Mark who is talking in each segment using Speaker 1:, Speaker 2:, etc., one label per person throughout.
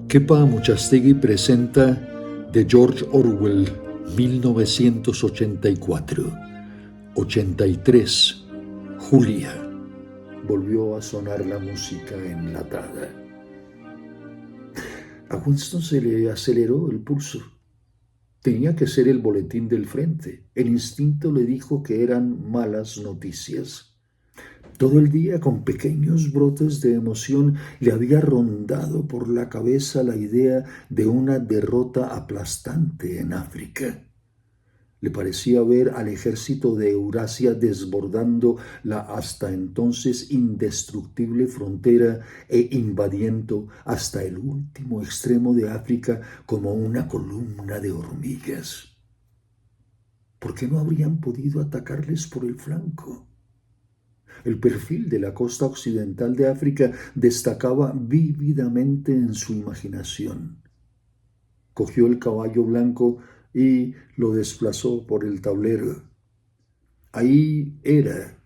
Speaker 1: Kepa Muchastegui presenta de George Orwell, 1984. 83. Julia. Volvió a sonar la música enlatada. A Winston se le aceleró el pulso. Tenía que ser el boletín del frente. El instinto le dijo que eran malas noticias. Todo el día, con pequeños brotes de emoción, le había rondado por la cabeza la idea de una derrota aplastante en África. Le parecía ver al ejército de Eurasia desbordando la hasta entonces indestructible frontera e invadiendo hasta el último extremo de África como una columna de hormigas. ¿Por qué no habrían podido atacarles por el flanco? El perfil de la costa occidental de África destacaba vívidamente en su imaginación. Cogió el caballo blanco y lo desplazó por el tablero. Ahí era.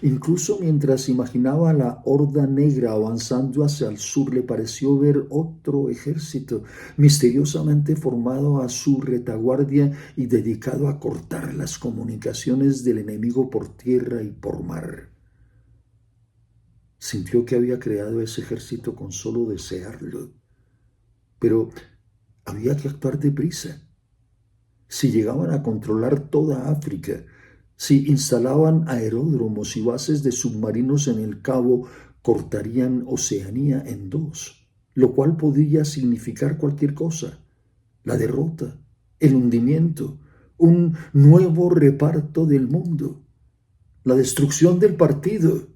Speaker 1: Incluso mientras imaginaba la horda negra avanzando hacia el sur, le pareció ver otro ejército misteriosamente formado a su retaguardia y dedicado a cortar las comunicaciones del enemigo por tierra y por mar. Sintió que había creado ese ejército con solo desearlo, pero había que actuar deprisa. Si llegaban a controlar toda África, si instalaban aeródromos y bases de submarinos en el Cabo, cortarían Oceanía en dos, lo cual podía significar cualquier cosa: la derrota, el hundimiento, un nuevo reparto del mundo, la destrucción del partido.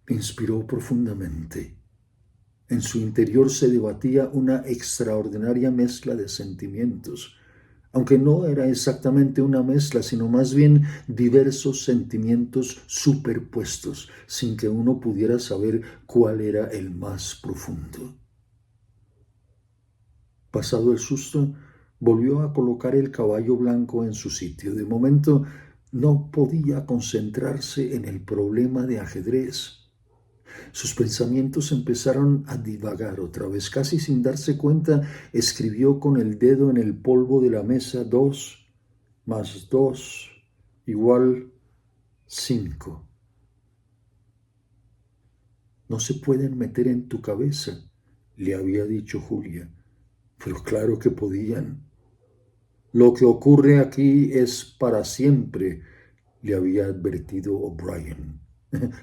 Speaker 1: Inspiró profundamente. En su interior se debatía una extraordinaria mezcla de sentimientos, aunque no era exactamente una mezcla, sino más bien diversos sentimientos superpuestos, sin que uno pudiera saber cuál era el más profundo. Pasado el susto, volvió a colocar el caballo blanco en su sitio. De momento no podía concentrarse en el problema de ajedrez. Sus pensamientos empezaron a divagar otra vez. Casi sin darse cuenta, escribió con el dedo en el polvo de la mesa: 2 más 2 igual 5. No se pueden meter en tu cabeza, le había dicho Julia. Pero claro que podían. Lo que ocurre aquí es para siempre, le había advertido O'Brien.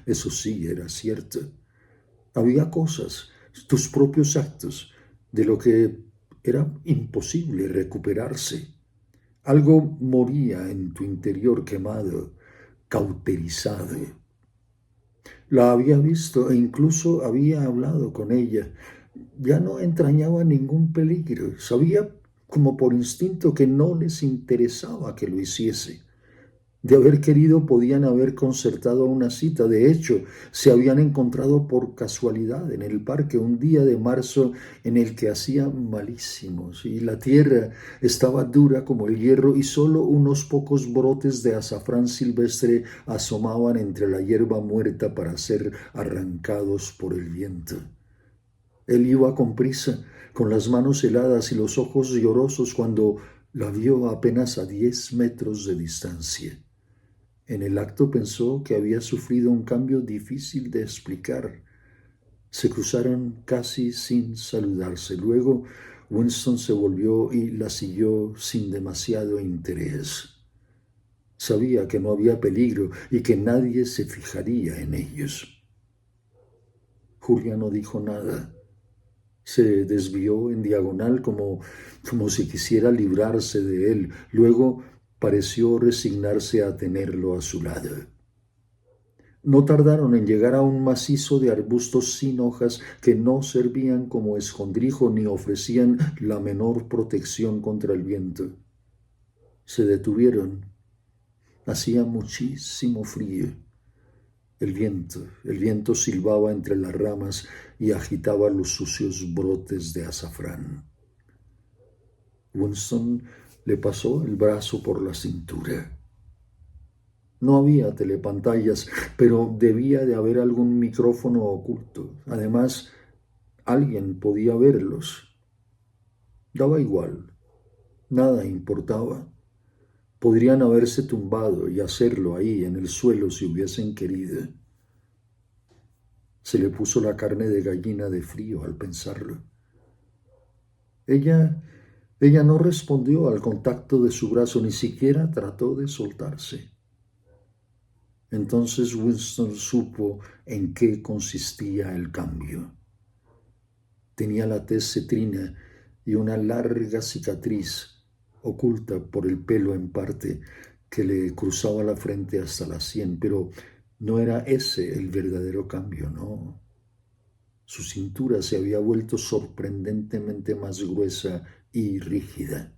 Speaker 1: Eso sí, era cierto. Había cosas, tus propios actos, de lo que era imposible recuperarse. Algo moría en tu interior quemado, cauterizado. La había visto e incluso había hablado con ella. Ya no entrañaba ningún peligro. Sabía como por instinto que no les interesaba que lo hiciese. De haber querido, podían haber concertado una cita. De hecho, se habían encontrado por casualidad en el parque un día de marzo en el que hacía malísimos y la tierra estaba dura como el hierro y solo unos pocos brotes de azafrán silvestre asomaban entre la hierba muerta para ser arrancados por el viento. Él iba con prisa, con las manos heladas y los ojos llorosos, cuando la vio apenas a 10 metros de distancia. En el acto pensó que había sufrido un cambio difícil de explicar. Se cruzaron casi sin saludarse. Luego Winston se volvió y la siguió sin demasiado interés. Sabía que no había peligro y que nadie se fijaría en ellos. Julia no dijo nada. Se desvió en diagonal como si quisiera librarse de él. Luego pareció resignarse a tenerlo a su lado. No tardaron en llegar a un macizo de arbustos sin hojas que no servían como escondrijo ni ofrecían la menor protección contra el viento. Se detuvieron. Hacía muchísimo frío. El viento silbaba entre las ramas y agitaba los sucios brotes de azafrán. Winston le pasó el brazo por la cintura. No había telepantallas, pero debía de haber algún micrófono oculto. Además, Alguien podía verlos. Daba igual, nada importaba. Podrían haberse tumbado y hacerlo ahí en el suelo si hubiesen querido. Se le puso la carne de gallina de frío al pensarlo. Ella, ella no respondió al contacto de su brazo, ni siquiera trató de soltarse. Entonces Winston supo en qué consistía el cambio. Tenía la tez cetrina y una larga cicatriz oculta por el pelo en parte que le cruzaba la frente hasta la sien, pero no era ese el verdadero cambio, no. Su cintura se había vuelto sorprendentemente más gruesa y rígida.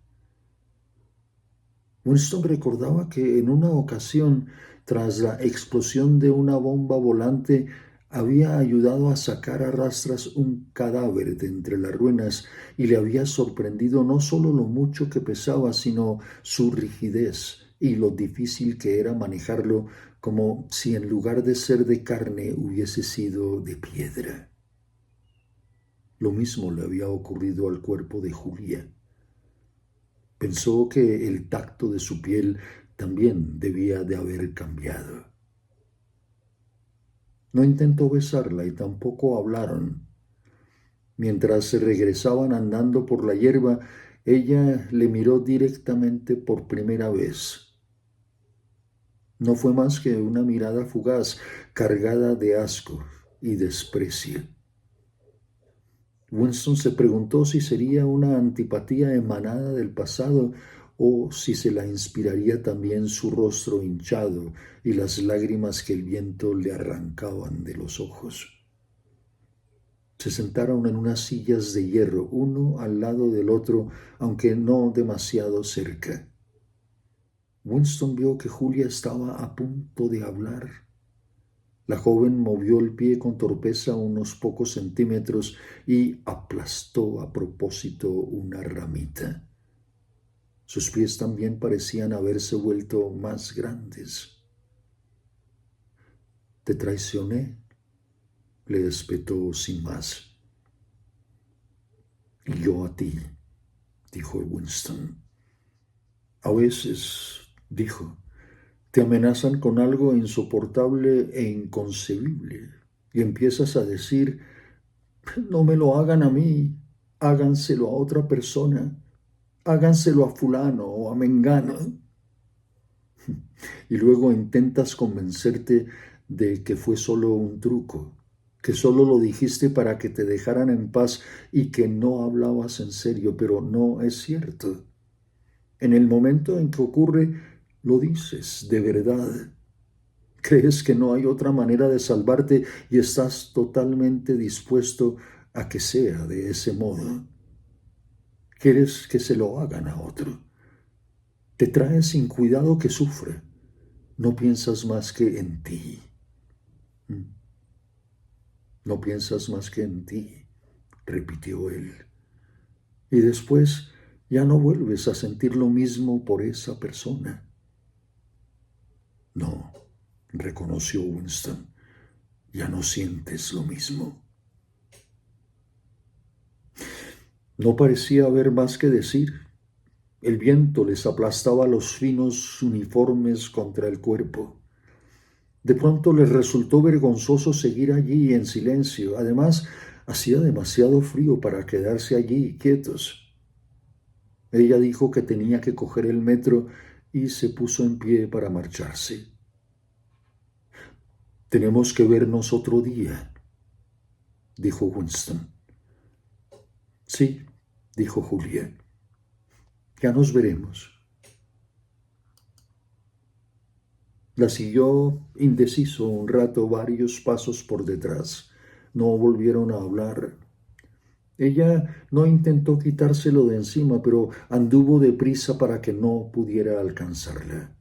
Speaker 1: Winston recordaba que en una ocasión, tras la explosión de una bomba volante, había ayudado a sacar a rastras un cadáver de entre las ruinas y le había sorprendido no solo lo mucho que pesaba, sino su rigidez y lo difícil que era manejarlo, como si en lugar de ser de carne hubiese sido de piedra. Lo mismo le había ocurrido al cuerpo de Julia. Pensó que el tacto de su piel también debía de haber cambiado. No intentó besarla y tampoco hablaron. Mientras se regresaban andando por la hierba, ella le miró directamente por primera vez. No fue más que una mirada fugaz, cargada de asco y desprecio. Winston se preguntó si sería una antipatía emanada del pasado o si se la inspiraría también su rostro hinchado y las lágrimas que el viento le arrancaban de los ojos. Se sentaron en unas sillas de hierro, uno al lado del otro, aunque no demasiado cerca. Winston vio que Julia estaba a punto de hablar. La joven movió el pie con torpeza unos pocos centímetros y aplastó a propósito una ramita. Sus pies también parecían haberse vuelto más grandes. Te traicioné, le espetó sin más. Y yo a ti, dijo Winston. A veces, dijo, te amenazan con algo insoportable e inconcebible y empiezas a decir, no me lo hagan a mí, háganselo a otra persona, háganselo a fulano o a mengano. Y luego intentas convencerte de que fue solo un truco, que solo lo dijiste para que te dejaran en paz y que no hablabas en serio, pero no es cierto. En el momento en que ocurre, lo dices de verdad. Crees que no hay otra manera de salvarte y estás totalmente dispuesto a que sea de ese modo. Quieres que se lo hagan a otro. Te trae sin cuidado que sufra. No piensas más que en ti. No piensas más que en ti, repitió él. Y después ya no vuelves a sentir lo mismo por esa persona. No, reconoció Winston, ya no sientes lo mismo. No parecía haber más que decir. El viento les aplastaba los finos uniformes contra el cuerpo. De pronto les resultó vergonzoso seguir allí en silencio. Además, hacía demasiado frío para quedarse allí quietos. Ella dijo que tenía que coger el metro y se puso en pie para marcharse. Tenemos que vernos otro día, dijo Winston. Sí, dijo Julia. Ya nos veremos. La siguió indeciso un rato, varios pasos por detrás. No volvieron a hablar. Ella no intentó quitárselo de encima, pero anduvo deprisa para que no pudiera alcanzarla.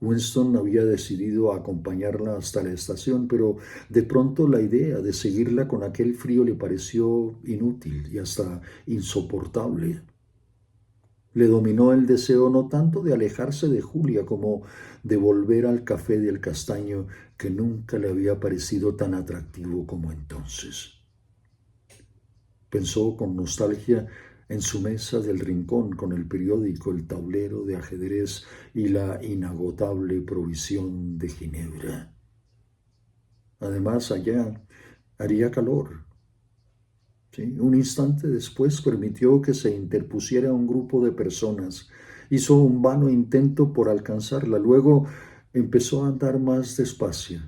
Speaker 1: Winston había decidido acompañarla hasta la estación, pero de pronto la idea de seguirla con aquel frío le pareció inútil y hasta insoportable. Le dominó el deseo no tanto de alejarse de Julia como de volver al café del Castaño, que nunca le había parecido tan atractivo como entonces. Pensó con nostalgia en su mesa del rincón con el periódico, el tablero de ajedrez y la inagotable provisión de ginebra. Además, allá haría calor. ¿Sí? Un instante después permitió que se interpusiera un grupo de personas. Hizo un vano intento por alcanzarla. Luego empezó a andar más despacio.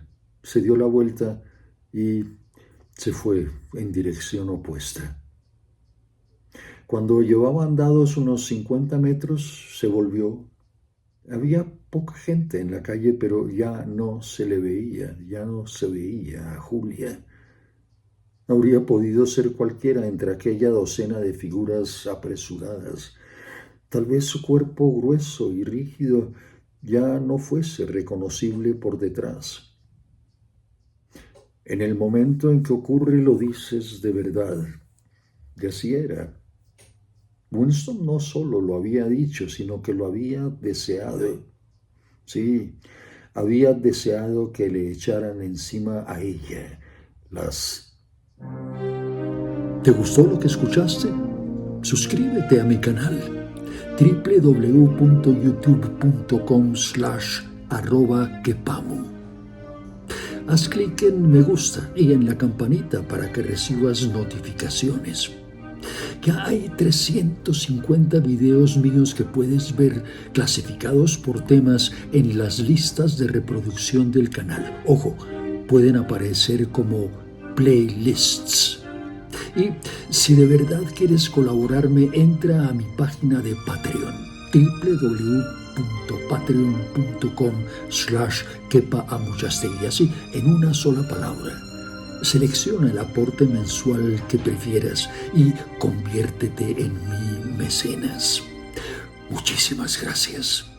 Speaker 1: Se dio la vuelta y se fue en dirección opuesta. Cuando llevaban dados unos 50 metros, se volvió. Había poca gente en la calle, pero ya no se le veía, ya no se veía a Julia. Habría podido ser cualquiera entre aquella docena de figuras apresuradas. Tal vez su cuerpo grueso y rígido ya no fuese reconocible por detrás. En el momento en que ocurre lo dices de verdad. Y así era. Winston no solo lo había dicho, sino que lo había deseado. Sí, había deseado que le echaran encima a ella las... ¿Te gustó lo que escuchaste? Suscríbete a mi canal www.youtube.com/@quepamu. Haz clic en me gusta y en la campanita para que recibas notificaciones. Ya hay 350 videos míos que puedes ver clasificados por temas en las listas de reproducción del canal. Ojo, pueden aparecer como playlists. Y si de verdad quieres colaborarme, entra a mi página de Patreon, www.patreon.com/quepaamuchastegui, así en una sola palabra. Selecciona el aporte mensual que prefieras y conviértete en mi mecenas. Muchísimas gracias.